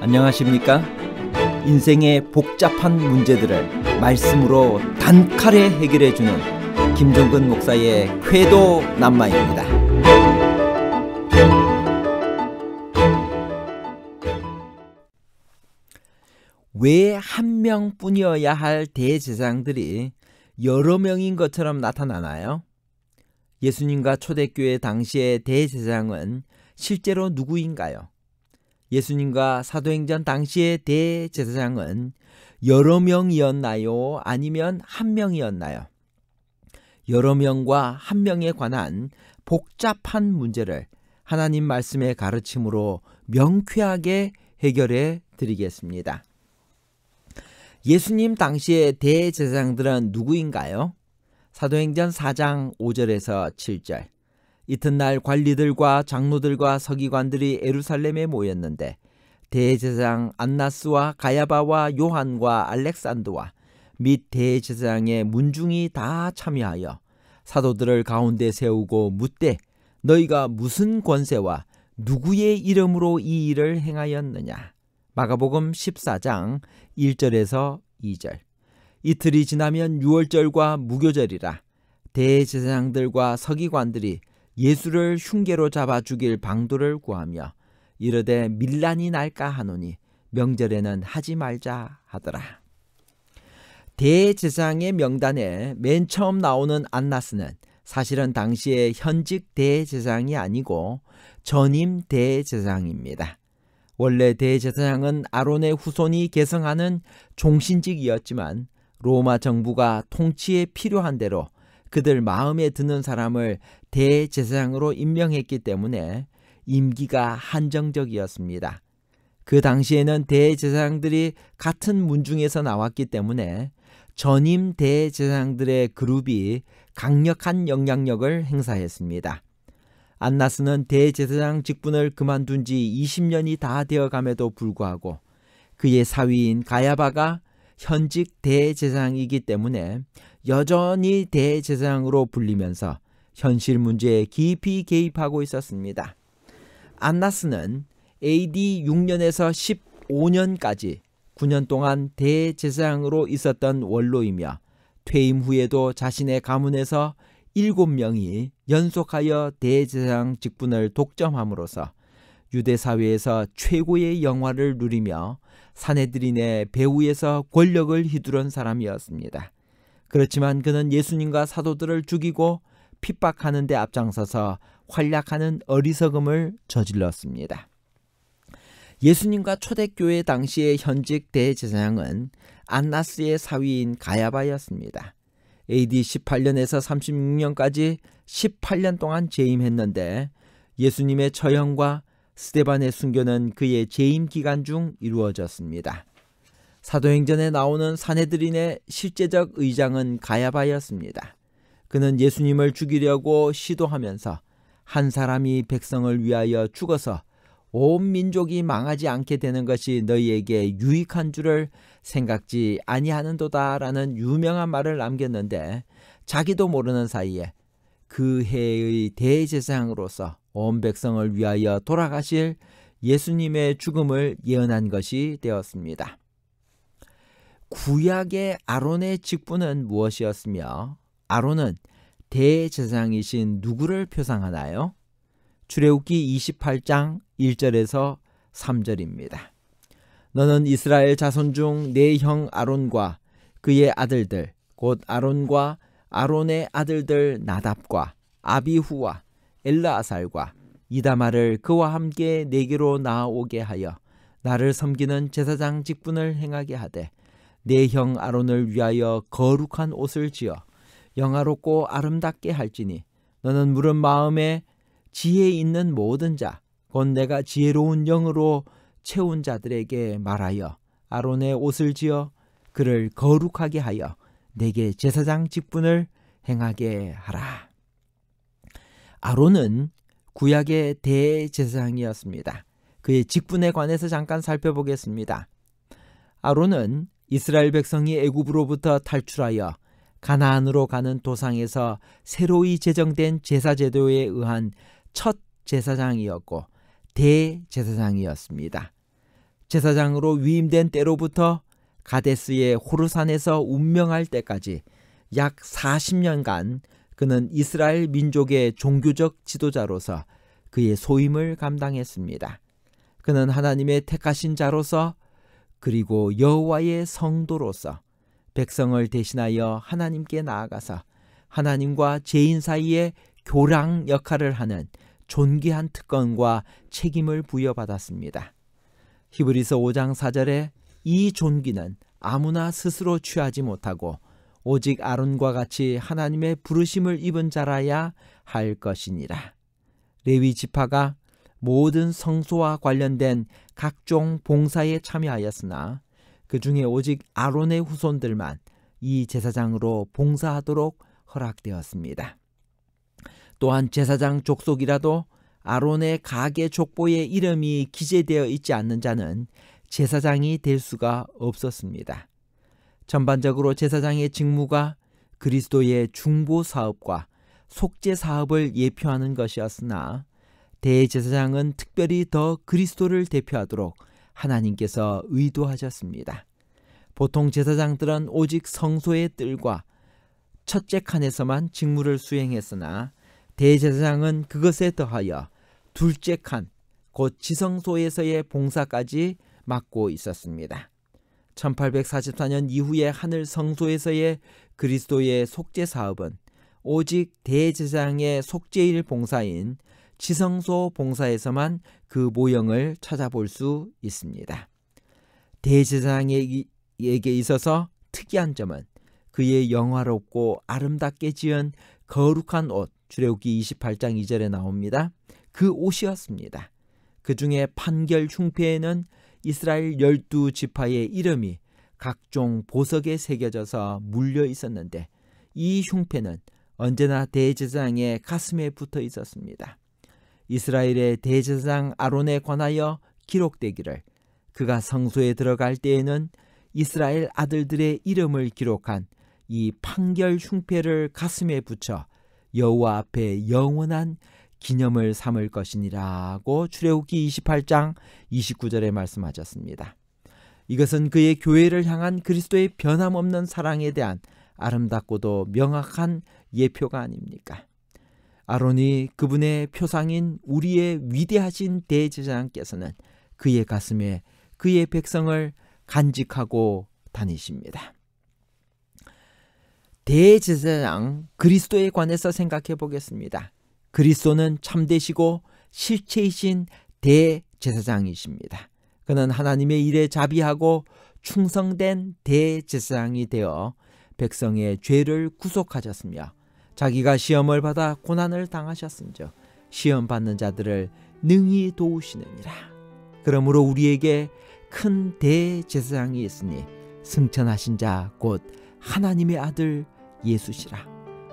안녕하십니까? 인생의 복잡한 문제들을 말씀으로 단칼에 해결해주는 김종근 목사의 쾌도 남마입니다. 왜 한 명뿐이어야 할 대제사장들이 여러 명인 것처럼 나타나나요? 예수님과 초대교회 당시의 대제사장은 실제로 누구인가요? 예수님과 사도행전 당시의 대제사장은 여러 명이었나요? 아니면 한 명이었나요? 여러 명과 한 명에 관한 복잡한 문제를 하나님 말씀의 가르침으로 명쾌하게 해결해 드리겠습니다. 예수님 당시의 대제사장들은 누구인가요? 사도행전 4장 5절에서 7절. 이튿날 관리들과 장로들과 서기관들이 예루살렘에 모였는데 대제사장 안나스와 가야바와 요한과 알렉산더와 및 대제사장의 문중이 다 참여하여 사도들을 가운데 세우고 묻되 너희가 무슨 권세와 누구의 이름으로 이 일을 행하였느냐. 마가복음 14장 1절에서 2절. 이틀이 지나면 유월절과 무교절이라 대제사장들과 서기관들이 예수를 흉계로 잡아 죽일 방도를 구하며 이르되 밀란이 날까 하노니 명절에는 하지 말자 하더라. 대제사장의 명단에 맨 처음 나오는 안나스는 사실은 당시의 현직 대제사장이 아니고 전임 대제사장입니다. 원래 대제사장은 아론의 후손이 계승하는 종신직이었지만 로마 정부가 통치에 필요한 대로 그들 마음에 드는 사람을 대제사장으로 임명했기 때문에 임기가 한정적이었습니다. 그 당시에는 대제사장들이 같은 문중에서 나왔기 때문에 전임 대제사장들의 그룹이 강력한 영향력을 행사했습니다. 안나스는 대제사장 직분을 그만둔 지 20년이 다 되어감에도 불구하고 그의 사위인 가야바가 현직 대제사장이기 때문에 여전히 대제사장으로 불리면서 현실 문제에 깊이 개입하고 있었습니다. 안나스는 AD 6년에서 15년까지 9년 동안 대제사장으로 있었던 원로이며 퇴임 후에도 자신의 가문에서 7명이 연속하여 대제사장 직분을 독점함으로써 유대 사회에서 최고의 영화를 누리며 사내들인의 배후에서 권력을 휘두른 사람이었습니다. 그렇지만 그는 예수님과 사도들을 죽이고 핍박하는 데 앞장서서 활약하는 어리석음을 저질렀습니다. 예수님과 초대교회 당시의 현직 대제사장은 안나스의 사위인 가야바였습니다. AD 18년에서 36년까지 18년 동안 재임했는데 예수님의 처형과 스데반의 순교는 그의 재임 기간 중 이루어졌습니다. 사도행전에 나오는 사내들인의 실제적 의장은 가야바였습니다. 그는 예수님을 죽이려고 시도하면서 한 사람이 백성을 위하여 죽어서 온 민족이 망하지 않게 되는 것이 너희에게 유익한 줄을 생각지 아니하는도다 라는 유명한 말을 남겼는데 자기도 모르는 사이에 그 해의 대제사장으로서 온 백성을 위하여 돌아가실 예수님의 죽음을 예언한 것이 되었습니다. 구약의 아론의 직분은 무엇이었으며 아론은 대제사장이신 누구를 표상하나요? 출애굽기 28장 1절에서 3절입니다. 너는 이스라엘 자손 중 내 형 아론과 그의 아들들 곧 아론과 아론의 아들들 나답과 아비후와 엘르아살과 이다말을 그와 함께 내게로 나아오게 하여 나를 섬기는 제사장 직분을 행하게 하되 내 형 아론을 위하여 거룩한 옷을 지어 영화롭고 아름답게 할지니 너는 물은 마음에 지혜 있는 모든 자 곧 내가 지혜로운 영으로 채운 자들에게 말하여 아론의 옷을 지어 그를 거룩하게 하여 내게 제사장 직분을 행하게 하라. 아론은 구약의 대제사장이었습니다. 그의 직분에 관해서 잠깐 살펴보겠습니다. 아론은 이스라엘 백성이 애굽으로부터 탈출하여 가나안으로 가는 도상에서 새로이 제정된 제사제도에 의한 첫 제사장이었고 대제사장이었습니다. 제사장으로 위임된 때로부터 가데스의 호르산에서 운명할 때까지 약 40년간 그는 이스라엘 민족의 종교적 지도자로서 그의 소임을 감당했습니다. 그는 하나님의 택하신 자로서 그리고 여호와의 성도로서 백성을 대신하여 하나님께 나아가서 하나님과 죄인 사이에 교랑 역할을 하는 존귀한 특권과 책임을 부여받았습니다. 히브리서 5장 4절에 이 존귀는 아무나 스스로 취하지 못하고 오직 아론과 같이 하나님의 부르심을 입은 자라야 할 것이니라. 레위 지파가 모든 성소와 관련된 각종 봉사에 참여하였으나 그 중에 오직 아론의 후손들만 이 제사장으로 봉사하도록 허락되었습니다. 또한 제사장 족속이라도 아론의 가계 족보에 이름이 기재되어 있지 않는 자는 제사장이 될 수가 없었습니다. 전반적으로 제사장의 직무가 그리스도의 중보 사업과 속죄 사업을 예표하는 것이었으나 대제사장은 특별히 더 그리스도를 대표하도록 하나님께서 의도하셨습니다. 보통 제사장들은 오직 성소의 뜰과 첫째 칸에서만 직무를 수행했으나 대제사장은 그것에 더하여 둘째 칸, 곧 지성소에서의 봉사까지 맡고 있었습니다. 1844년 이후에 하늘 성소에서의 그리스도의 속죄 사업은 오직 대제사장의 속죄일 봉사인 지성소 봉사에서만 그 모형을 찾아볼 수 있습니다. 대제사장에게 있어서 특이한 점은 그의 영화롭고 아름답게 지은 거룩한 옷, 출애굽기 28장 2절에 나옵니다. 그 옷이었습니다. 그 중에 판결 흉패에는 이스라엘 12지파의 이름이 각종 보석에 새겨져서 물려 있었는데 이 흉패는 언제나 대제사장의 가슴에 붙어 있었습니다. 이스라엘의 대제사장 아론에 관하여 기록되기를 그가 성소에 들어갈 때에는 이스라엘 아들들의 이름을 기록한 이 판결 흉패를 가슴에 붙여 여호와 앞에 영원한 기념을 삼을 것이니라고 출애굽기 28장 29절에 말씀하셨습니다. 이것은 그의 교회를 향한 그리스도의 변함없는 사랑에 대한 아름답고도 명확한 예표가 아닙니까? 아론이 그분의 표상인 우리의 위대하신 대제사장께서는 그의 가슴에 그의 백성을 간직하고 다니십니다. 대제사장 그리스도에 관해서 생각해 보겠습니다. 그리스도는 참되시고 실체이신 대제사장이십니다. 그는 하나님의 일에 자비하고 충성된 대제사장이 되어 백성의 죄를 구속하셨으며 자기가 시험을 받아 고난을 당하셨은즉 시험 받는 자들을 능히 도우시느니라. 그러므로 우리에게 큰 대제사장이 있으니 승천하신 자 곧 하나님의 아들 예수시라.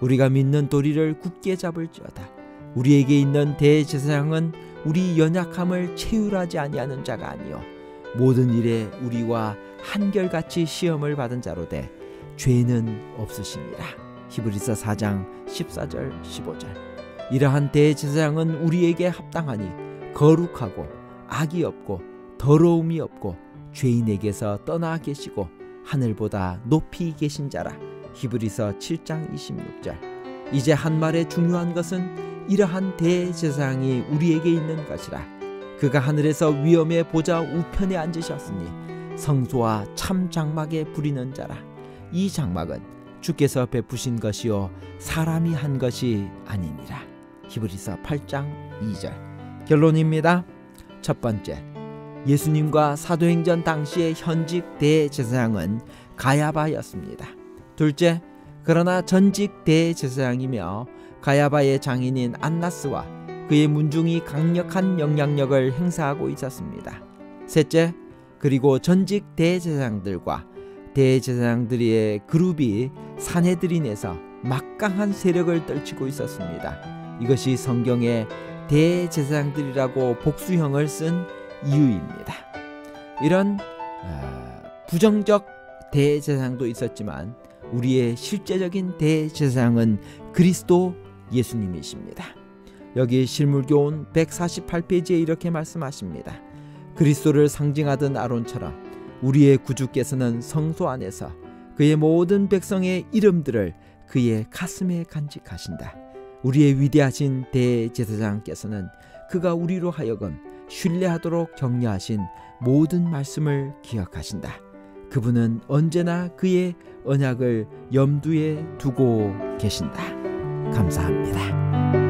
우리가 믿는 도리를 굳게 잡을지어다. 우리에게 있는 대제사장은 우리 연약함을 체휼하지 아니하는 자가 아니요 모든 일에 우리와 한결같이 시험을 받은 자로 돼 죄는 없으시니라. 히브리서 4장 14절 15절. 이러한 대제사장은 우리에게 합당하니 거룩하고 악이 없고 더러움이 없고 죄인에게서 떠나 계시고 하늘보다 높이 계신 자라. 히브리서 7장 26절. 이제 한 말의 중요한 것은 이러한 대제사장이 우리에게 있는 것이라. 그가 하늘에서 위엄의 보좌 우편에 앉으셨으니 성소와 참 장막에 부리는 자라. 이 장막은 주께서 베푸신 것이요 사람이 한 것이 아니니라. 히브리서 8장 2절. 결론입니다. 첫 번째, 예수님과 사도행전 당시의 현직 대제사장은 가야바였습니다. 둘째, 그러나 전직 대제사장이며 가야바의 장인인 안나스와 그의 문중이 강력한 영향력을 행사하고 있었습니다. 셋째, 그리고 전직 대제사장들과 대제사장들의 그룹이 산헤드린에서 막강한 세력을 떨치고 있었습니다. 이것이 성경에 대제사장들이라고 복수형을 쓴 이유입니다. 이런 부정적 대제사장도 있었지만 우리의 실제적인 대제사장은 그리스도 예수님이십니다. 여기 실물교훈 148페이지에 이렇게 말씀하십니다. 그리스도를 상징하던 아론처럼 우리의 구주께서는 성소 안에서 그의 모든 백성의 이름들을 그의 가슴에 간직하신다. 우리의 위대하신 대제사장께서는 그가 우리로 하여금 신뢰하도록 격려하신 모든 말씀을 기억하신다. 그분은 언제나 그의 언약을 염두에 두고 계신다. 감사합니다.